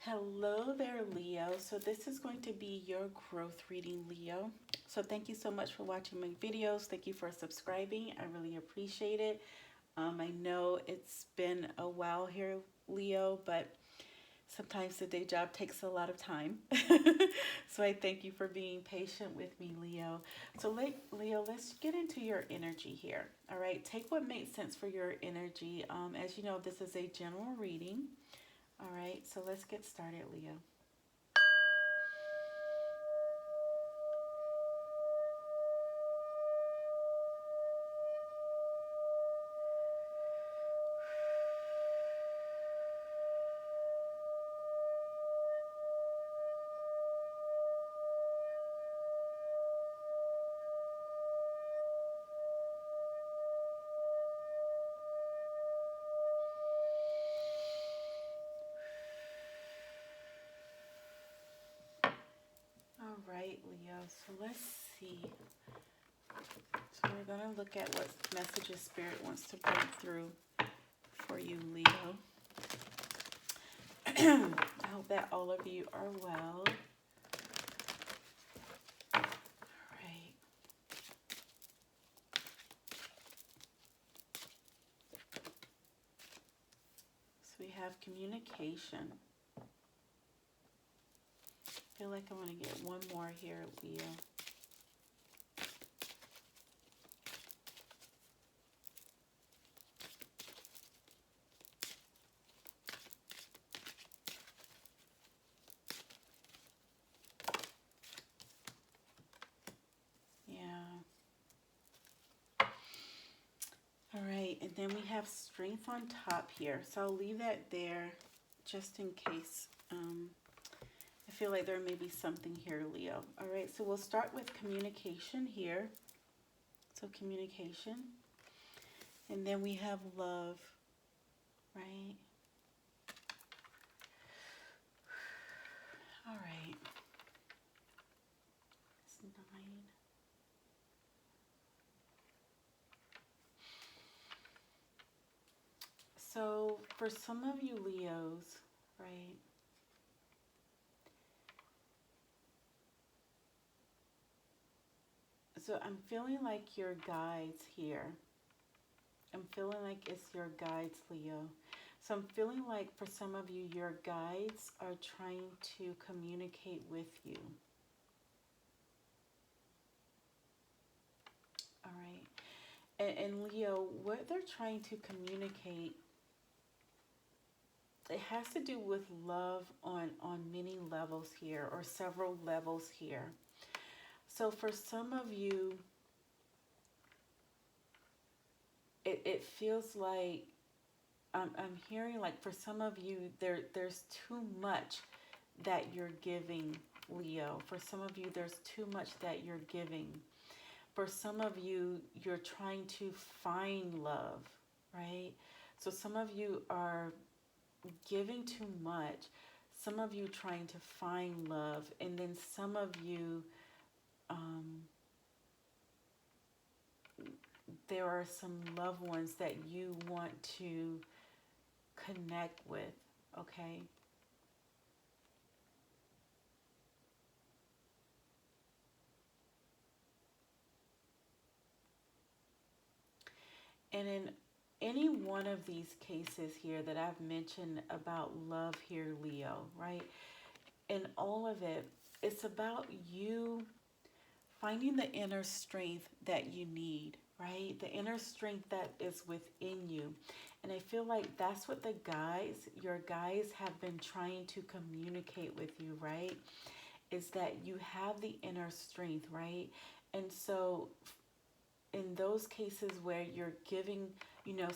Hello there, Leo. So this is going to be your growth reading, Leo. So thank you so much for watching my videos. Thank you for subscribing. I really appreciate it. I know it's been a while here, Leo, but sometimes the day job takes a lot of time. So I thank you for being patient with me, Leo. So Leo, let's get into your energy here. All right, take what makes sense for your energy. As you know, this is a general reading. All right, so let's get started, Leo. All right, Leo. So let's see. So we're going to look at what messages Spirit wants to bring through for you, Leo. I hope that all of you are well. All right. So we have communication. I feel like I want to get one more here, Leo. Yeah. All right, and then we have strength on top here. So I'll leave that there just in case. I feel like there may be something here, Leo. All right, so we'll start with communication here. So communication. And then we have love, right? All right. It's 9. So for some of you Leos, right? So I'm feeling like your guides here. I'm feeling like it's your guides, Leo. So I'm feeling like for some of you, your guides are trying to communicate with you. All right. And Leo, what they're trying to communicate, it has to do with love on many levels here, or several levels here. So for some of you, it feels like I'm hearing like for some of you there's too much that you're giving, Leo. For some of you there's too much that you're giving. For some of you you're trying to find love, right? So some of you are giving too much. Some of you trying to find love, and then some of you um, there are some loved ones that you want to connect with, okay? And in any one of these cases here that I've mentioned about love here, Leo, right? In all of it, it's about you finding the inner strength that you need, right? The inner strength that is within you. And I feel like that's what your guides have been trying to communicate with you, right? Is that you have the inner strength, right? And so in those cases where you're giving,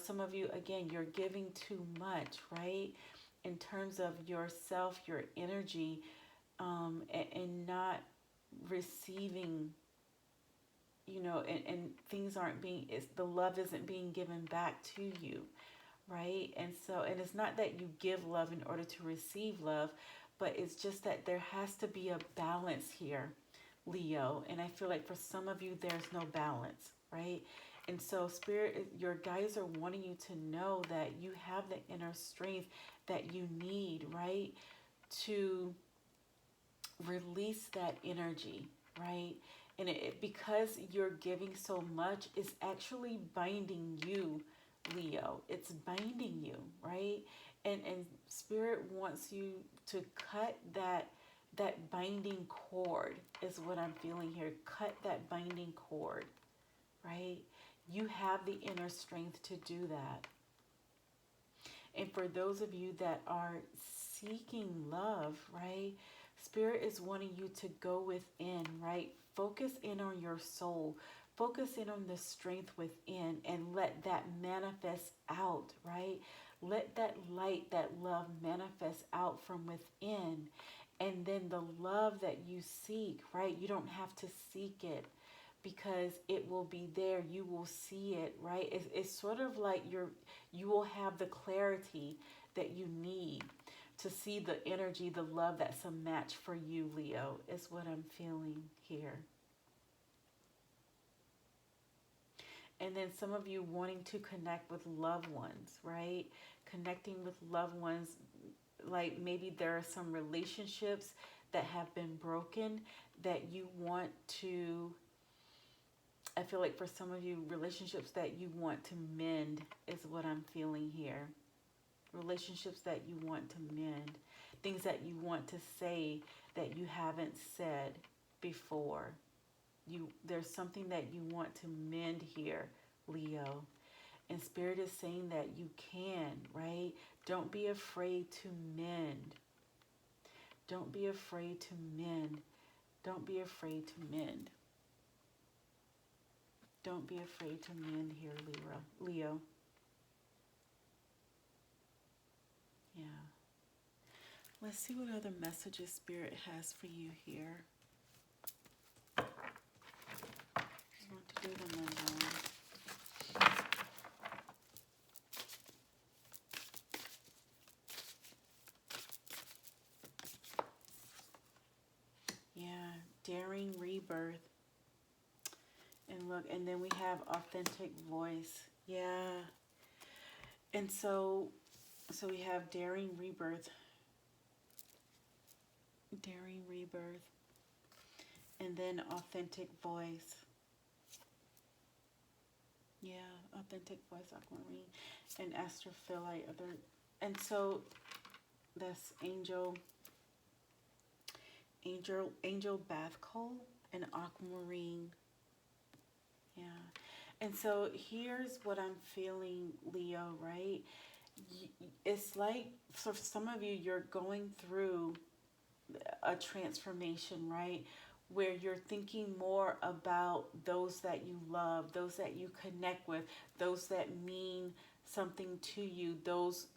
some of you, again, you're giving too much, right? In terms of yourself, your energy, and not receiving, and things aren't being, the love isn't being given back to you, right? And so, and it's not that you give love in order to receive love, but it's just that there has to be a balance here, Leo. And I feel like for some of you, there's no balance, right? And so, Spirit, your guides are wanting you to know that you have the inner strength that you need, right? to release that energy, right? And because you're giving so much, it's actually binding you, Leo. It's binding you, right? And Spirit wants you to cut that binding cord is what I'm feeling here. Cut that binding cord, right? You have the inner strength to do that. And for those of you that are seeking love, right? Spirit is wanting you to go within, right? Focus in on your soul. Focus in on the strength within and let that manifest out, right? Let that light, that love manifest out from within. And then the love that you seek, right? You don't have to seek it because it will be there. You will see it, right? It's sort of like you will have the clarity that you need to see the energy, the love that's a match for you, Leo, is what I'm feeling here. And then some of you wanting to connect with loved ones, right? Connecting with loved ones, like maybe there are some relationships that have been broken that you want to, I feel like for some of you, relationships that you want to mend is what I'm feeling here. Relationships that you want to mend. Things that you want to say that you haven't said before. There's something that you want to mend here, Leo. And Spirit is saying that you can, right? Don't be afraid to mend. Don't be afraid to mend. Don't be afraid to mend. Don't be afraid to mend here, Leo. Yeah. Let's see what other messages Spirit has for you here. I want to do them alone. Yeah, daring rebirth. And look, and then we have authentic voice. Yeah. And so we have daring rebirth. Daring rebirth. And then authentic voice. Yeah, authentic voice, aquamarine. And astrophyllite. And so that's angel bath coal and aquamarine. Yeah. And so here's what I'm feeling, Leo, right? It's like, for some of you, you're going through a transformation, right? Where you're thinking more about those that you love, those that you connect with, those that mean something to you, those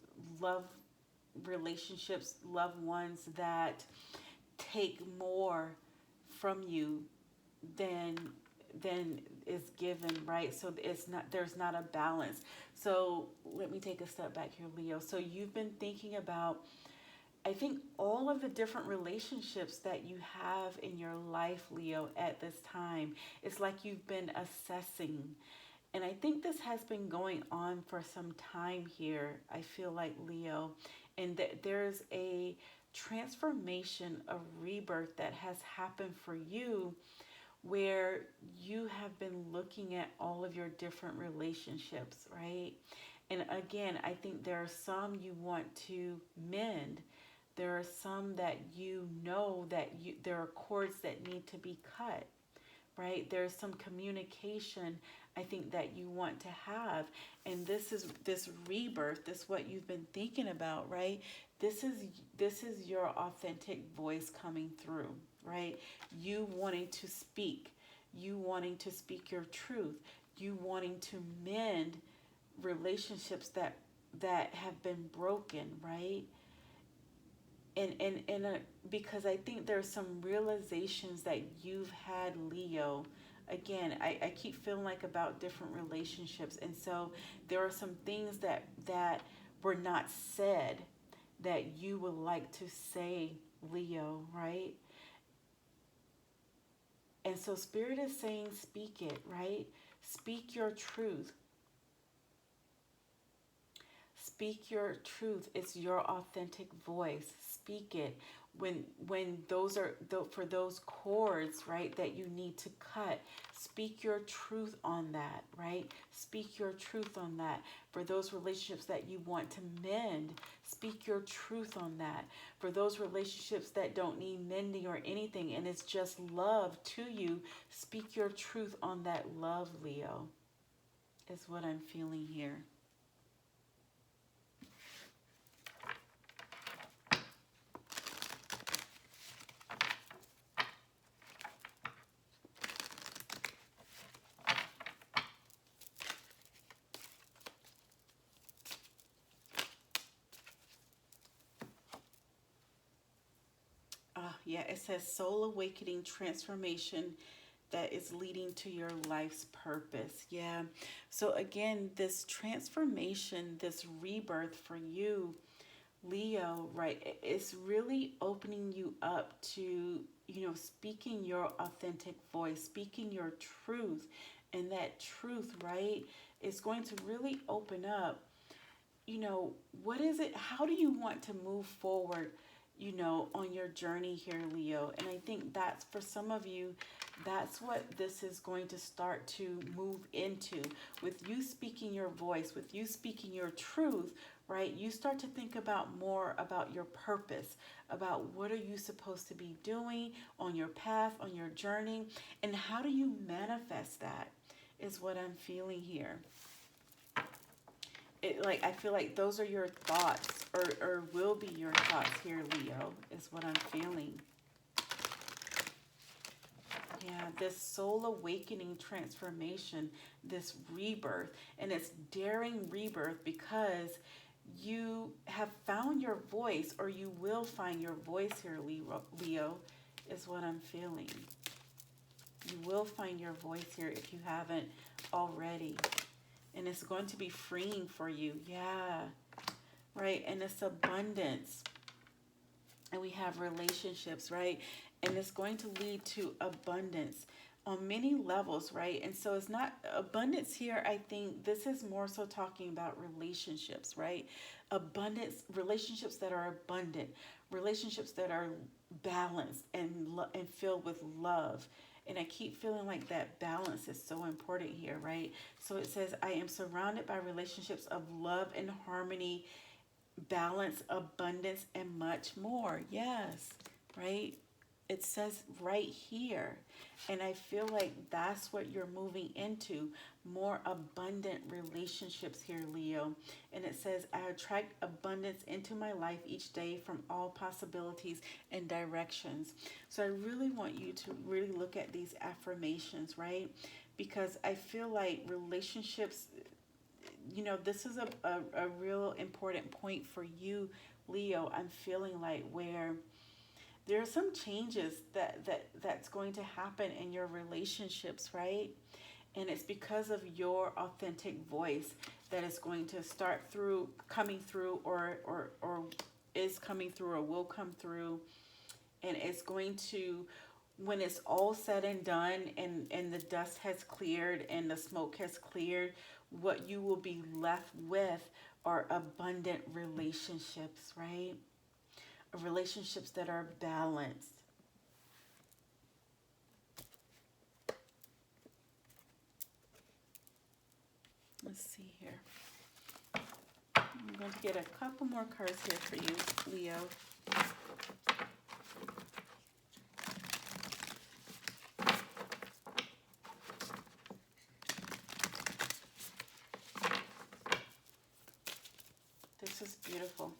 love relationships, loved ones that take more from you than is given, right? So there's not a balance. So let me take a step back here, Leo. So you've been thinking about, I think, all of the different relationships that you have in your life, Leo, at this time. It's like you've been assessing. And I think this has been going on for some time here, I feel like, Leo. And that there's a transformation, a rebirth that has happened for you, where you have been looking at all of your different relationships, right? And again, I think there are some you want to mend. There are some that you know that there are cords that need to be cut, right? There's some communication I think that you want to have. And this rebirth, this what you've been thinking about, right? This is your authentic voice coming through, right? You wanting to speak, you wanting to speak your truth, you wanting to mend relationships that have been broken, right? And because I think there's some realizations that you've had, Leo. Again, I keep feeling like about different relationships, and so there are some things that were not said that you would like to say, Leo, right? And so Spirit is saying, speak it, right? Speak your truth. Speak your truth. It's your authentic voice. Speak it. When those are for those cords, right, that you need to cut, speak your truth on that, right? Speak your truth on that. For those relationships that you want to mend, speak your truth on that. For those relationships that don't need mending or anything and it's just love to you, speak your truth on that love, Leo, is what I'm feeling here. Yeah, it says soul awakening transformation that is leading to your life's purpose. Yeah. So again, this transformation, this rebirth for you, Leo, right, it's really opening you up to, speaking your authentic voice, speaking your truth. And that truth, right, is going to really open up, what is it? How do you want to move forward, on your journey here, Leo? And I think that's for some of you, that's what this is going to start to move into. With you speaking your voice, with you speaking your truth, right? You start to think about more about your purpose, about what are you supposed to be doing on your path, on your journey, and how do you manifest that is what I'm feeling here. I feel like those are your thoughts, or will be your thoughts here, Leo, is what I'm feeling. Yeah, this soul awakening transformation, this rebirth, and it's daring rebirth because you have found your voice, or you will find your voice here, Leo, is what I'm feeling. You will find your voice here if you haven't already. And it's going to be freeing for you. Yeah. Right. And it's abundance. And we have relationships, right? And it's going to lead to abundance on many levels, right? And so it's not abundance here. I think this is more so talking about relationships, right? Abundance, relationships that are abundant, relationships that are balanced and filled with love. And I keep feeling like that balance is so important here, right? So it says, I am surrounded by relationships of love and harmony, balance, abundance, and much more. Yes, right? It says right here. And I feel like that's what you're moving into, more abundant relationships here, Leo. And it says, I attract abundance into my life each day from all possibilities and directions. So I really want you to really look at these affirmations, right? Because I feel like relationships, this is a real important point for you, Leo. I'm feeling like where there are some changes that's going to happen in your relationships, right? And it's because of your authentic voice that is going to start coming through, or is coming through, or will come through. And it's going to, when it's all said and done, and the dust has cleared and the smoke has cleared, what you will be left with are abundant relationships, right? Relationships that are balanced. Let's see here. I'm going to get a couple more cards here for you, Leo. This is beautiful.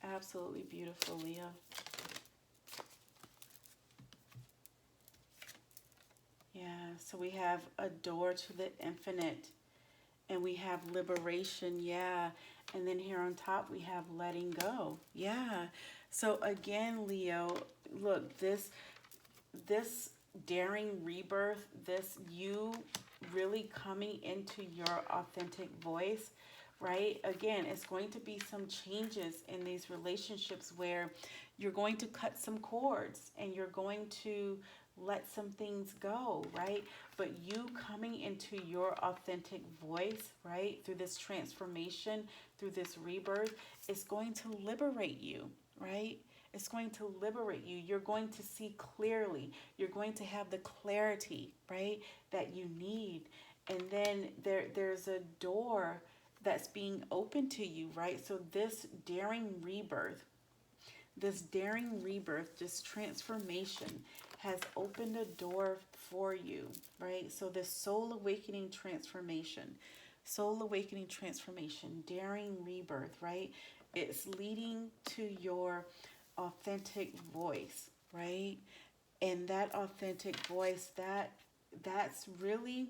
Absolutely beautiful, Leo. Yeah, so we have a door to the infinite, and we have liberation, yeah. And then here on top, we have letting go. Yeah. So again, Leo, look, this daring rebirth, this you really coming into your authentic voice, right? Again, it's going to be some changes in these relationships where you're going to cut some cords, and you're going to let some things go, right? But you coming into your authentic voice, right, through this transformation, through this rebirth, is going to liberate you, right? It's going to liberate you. You're going to see clearly. You're going to have the clarity, right, that you need. And then there's a door that's being opened to you, right? So this daring rebirth, this transformation has opened a door for you, right? So this soul awakening transformation, daring rebirth, right? It's leading to your authentic voice, right? And that authentic voice, that's really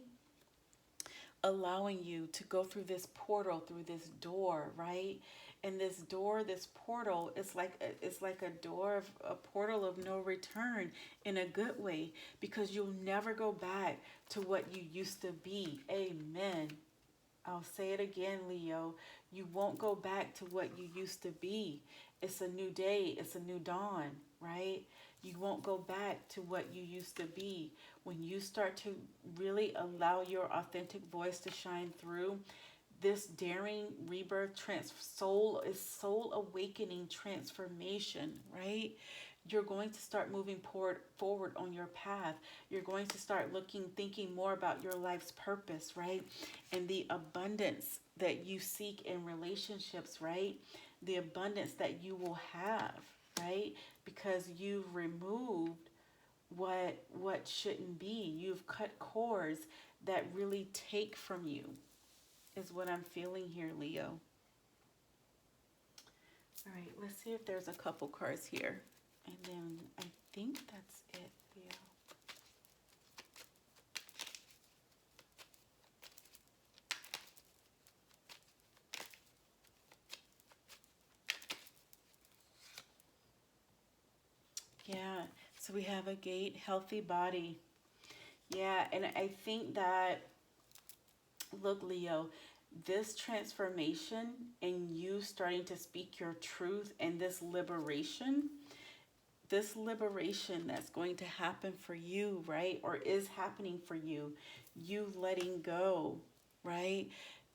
allowing you to go through this portal, through this door, right? And this door, this portal, it's like a door of a portal of no return in a good way, because you'll never go back to what you used to be. Amen. I'll say it again, Leo. You won't go back to what you used to be. It's a new day. It's a new dawn, right? You won't go back to what you used to be. When you start to really allow your authentic voice to shine through, this daring rebirth, soul awakening transformation, right? You're going to start moving forward on your path. You're going to start thinking more about your life's purpose, right? And the abundance that you seek in relationships, right? The abundance that you will have, right? Because you've removed what shouldn't be. You've cut cords that really take from you, is what I'm feeling here, Leo. All right, let's see if there's a couple cards here. And then I think that's it, Leo. Yeah, so we have a gate, healthy body. Yeah, and I think that, look, Leo, this transformation and you starting to speak your truth and this liberation that's going to happen for you, right? Or is happening for you, you letting go, right?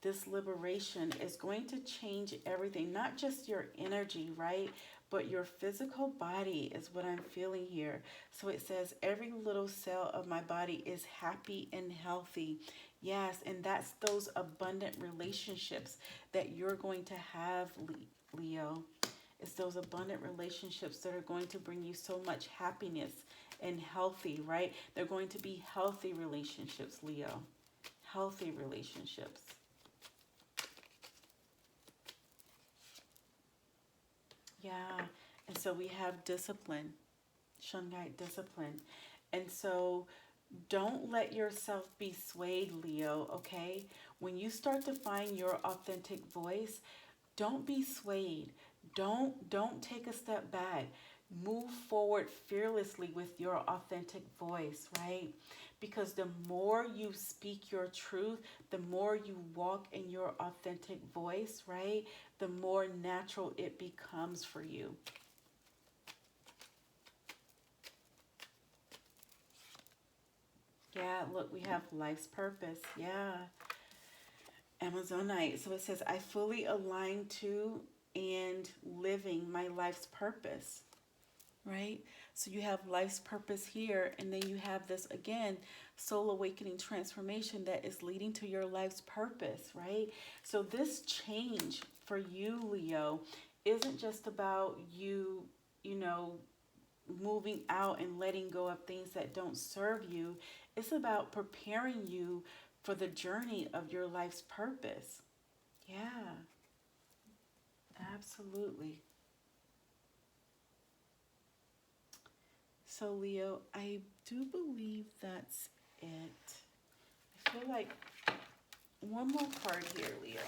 This liberation is going to change everything, not just your energy, right? But your physical body is what I'm feeling here. So it says, every little cell of my body is happy and healthy. Yes, and that's those abundant relationships that you're going to have, Leo. It's those abundant relationships that are going to bring you so much happiness and healthy, right? They're going to be healthy relationships, Leo. Healthy relationships. Yeah. And so we have discipline, Shungite discipline. And so don't let yourself be swayed, Leo, okay? When you start to find your authentic voice, don't be swayed. Don't take a step back. Move forward fearlessly with your authentic voice, right? Because the more you speak your truth, the more you walk in your authentic voice, right? The more natural it becomes for you. Yeah, look, we have life's purpose. Yeah. Amazonite. So it says, I fully align to and living my life's purpose, right? So you have life's purpose here, and then you have this, again, soul awakening transformation that is leading to your life's purpose, right? So this change for you, Leo, isn't just about you, moving out and letting go of things that don't serve you. It's about preparing you for the journey of your life's purpose. Yeah, absolutely. So, Leo, I do believe that's it. I feel like one more card here, Leo.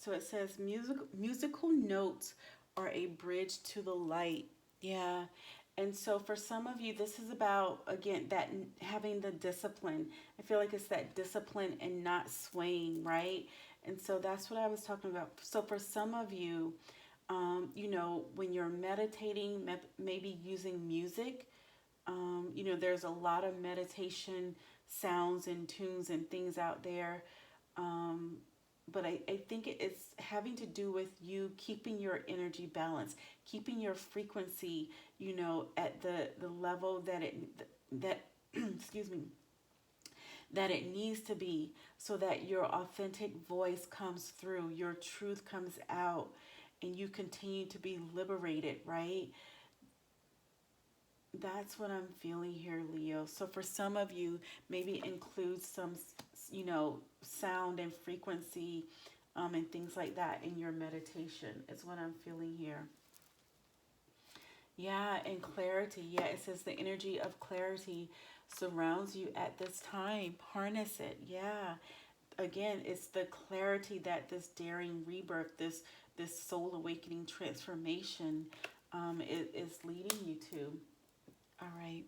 So it says musical notes are a bridge to the light. Yeah. And so for some of you, this is about, again, that having the discipline. I feel like it's that discipline and not swaying, right? And so that's what I was talking about. So for some of you, when you're meditating, maybe using music, there's a lot of meditation sounds and tunes and things out there. Um, but I think it's having to do with you keeping your energy balance, keeping your frequency, at the level that excuse me, that it needs to be, so that your authentic voice comes through, your truth comes out, and you continue to be liberated, right? That's what I'm feeling here, Leo. So for some of you, maybe include some, sound and frequency, and things like that in your meditation, is what I'm feeling here. Yeah, and clarity. Yeah, it says the energy of clarity surrounds you at this time. Harness it. Yeah. Again, it's the clarity that this daring rebirth, this soul awakening transformation, is leading you to. All right.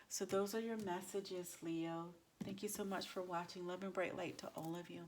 So those are your messages, Leo. Thank you so much for watching. Love and bright light to all of you.